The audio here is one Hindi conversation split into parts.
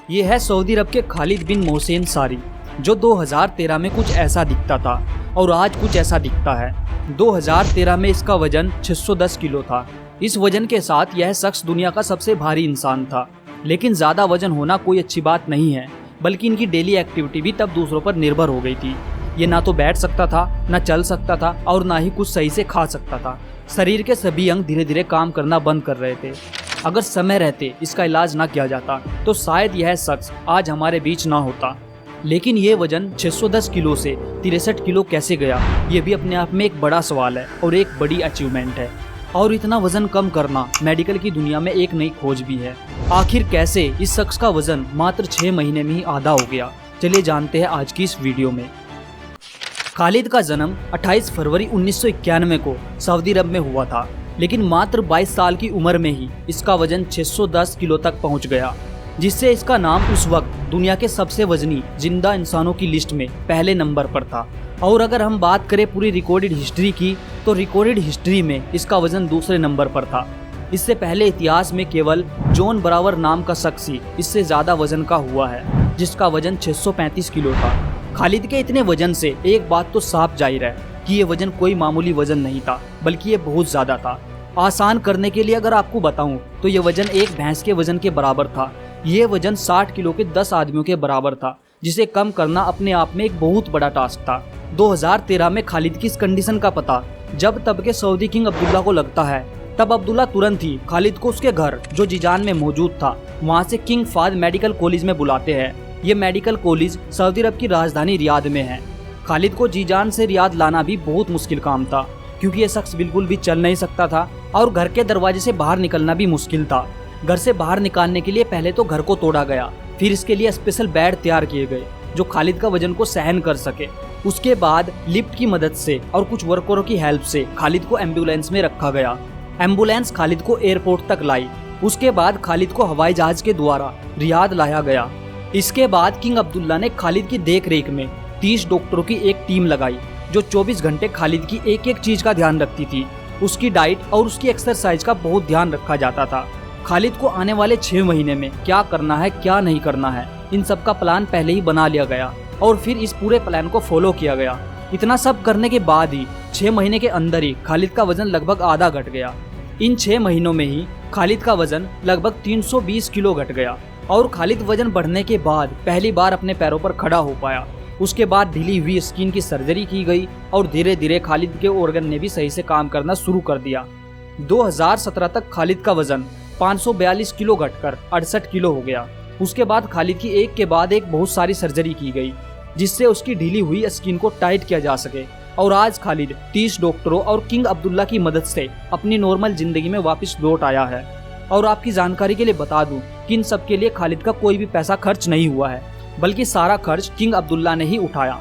ये है सऊदी अरब के खालिद बिन मोहसेन सारी, जो 2013 में कुछ ऐसा दिखता था और आज कुछ ऐसा दिखता है। 2013 में इसका वजन 610 किलो था। इस वजन के साथ यह शख्स दुनिया का सबसे भारी इंसान था। लेकिन ज़्यादा वजन होना कोई अच्छी बात नहीं है, बल्कि इनकी डेली एक्टिविटी भी तब दूसरों पर निर्भर हो गई थी। ये ना तो बैठ सकता था, ना चल सकता था और ना ही कुछ सही से खा सकता था। शरीर के सभी अंग धीरे धीरे काम करना बंद कर रहे थे। अगर समय रहते इसका इलाज ना किया जाता तो शायद यह शख्स आज हमारे बीच ना होता। लेकिन ये वजन 610 किलो से 63 किलो कैसे गया, ये भी अपने आप में एक बड़ा सवाल है और एक बड़ी अचीवमेंट है। और इतना वजन कम करना मेडिकल की दुनिया में एक नई खोज भी है। आखिर कैसे इस शख्स का वजन मात्र 6 महीने में ही आधा हो गया, चलिए जानते हैं आज की इस वीडियो में। खालिद का जन्म 28 फरवरी 1991 को सऊदी अरब में हुआ था, लेकिन मात्र 22 साल की उम्र में ही इसका वजन 610 किलो तक पहुंच गया, जिससे इसका नाम उस वक्त दुनिया के सबसे वजनी जिंदा इंसानों की लिस्ट में पहले नंबर पर था। और अगर हम बात करें पूरी रिकॉर्डेड हिस्ट्री की, तो रिकॉर्डेड हिस्ट्री में इसका वजन दूसरे नंबर पर था। इससे पहले इतिहास में केवल जॉन ब्रावर नाम का शख्स ही इससे ज्यादा वजन का हुआ है, जिसका वजन 635 किलो था। खालिद के इतने वजन से एक बात तो साफ जाहिर है कि ये वजन कोई मामूली वजन नहीं था, बल्कि ये बहुत ज्यादा था। आसान करने के लिए अगर आपको बताऊं तो ये वजन एक भैंस के वजन के बराबर था। ये वजन 60 किलो के 10 आदमियों के बराबर था, जिसे कम करना अपने आप में एक बहुत बड़ा टास्क था। 2013 में खालिद की इस कंडीशन का पता जब तब के सऊदी किंग अब्दुल्ला को लगता है, तब अब्दुल्ला तुरंत ही खालिद को उसके घर जो जीजान में मौजूद था वहाँ से किंग फाहद मेडिकल कॉलेज में बुलाते हैं। ये मेडिकल कॉलेज सऊदी अरब की राजधानी रियाद में है। खालिद को जीजान से रियाद लाना भी बहुत मुश्किल काम था, क्योंकि ये शख्स बिल्कुल भी चल नहीं सकता था और घर के दरवाजे से बाहर निकलना भी मुश्किल था। घर से बाहर निकालने के लिए पहले तो घर को तोड़ा गया, फिर इसके लिए स्पेशल बेड तैयार किए गए जो खालिद का वजन को सहन कर सके। उसके बाद लिफ्ट की मदद से और कुछ वर्करों की हेल्प से खालिद को एम्बुलेंस में रखा गया। एम्बुलेंस खालिद को एयरपोर्ट तक लाई। उसके बाद खालिद को हवाई जहाज के द्वारा रियाद लाया गया। इसके बाद किंग अब्दुल्ला ने खालिद की देखरेख में 30 डॉक्टरों की एक टीम लगाई, जो 24 घंटे खालिद की एक एक चीज का ध्यान रखती थी। उसकी डाइट और उसकी एक्सरसाइज का बहुत ध्यान रखा जाता था। खालिद को आने वाले 6 महीने में क्या करना है, क्या नहीं करना है, इन सब का प्लान पहले ही बना लिया गया और फिर इस पूरे प्लान को फॉलो किया गया। इतना सब करने के बाद ही 6 महीने के अंदर ही खालिद का वजन लगभग आधा घट गया। इन 6 महीनों में ही खालिद का वजन लगभग 320 किलो घट गया और खालिद वजन बढ़ने के बाद पहली बार अपने पैरों पर खड़ा हो पाया। उसके बाद ढीली हुई स्किन की सर्जरी की गई और धीरे धीरे खालिद के ऑर्गन ने भी सही से काम करना शुरू कर दिया। 2017 तक खालिद का वजन 542 किलो घटकर 68 किलो हो गया। उसके बाद खालिद की एक के बाद एक बहुत सारी सर्जरी की गई, जिससे उसकी ढीली हुई स्किन को टाइट किया जा सके। और आज खालिद 30 डॉक्टरों और किंग अब्दुल्ला की मदद से अपनी नॉर्मल जिंदगी में वापस लौट आया है। और आपकी जानकारी के लिए बता दूं कि इन सब के लिए खालिद का कोई भी पैसा खर्च नहीं हुआ है, बल्कि सारा खर्च किंग अब्दुल्ला ने ही उठाया।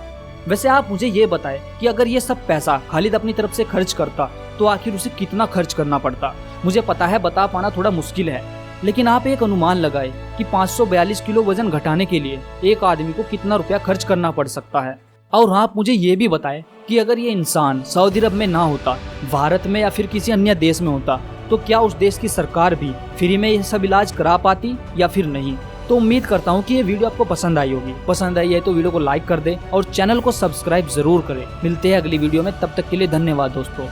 वैसे आप मुझे ये बताएं कि अगर ये सब पैसा खालिद अपनी तरफ से खर्च करता तो आखिर उसे कितना खर्च करना पड़ता। मुझे पता है बता पाना थोड़ा मुश्किल है, लेकिन आप एक अनुमान लगाएं कि 542 किलो वजन घटाने के लिए एक आदमी को कितना रुपया खर्च करना पड़ सकता है। और आप मुझे ये भी बताएं कि अगर ये इंसान सऊदी अरब में ना होता, भारत में या फिर किसी अन्य देश में होता, तो क्या उस देश की सरकार भी फ्री में यह सब इलाज करा पाती या फिर नहीं। तो उम्मीद करता हूँ कि ये वीडियो आपको पसंद आई होगी। पसंद आई है तो वीडियो को लाइक कर दे और चैनल को सब्सक्राइब जरूर करें। मिलते हैं अगली वीडियो में, तब तक के लिए धन्यवाद दोस्तों।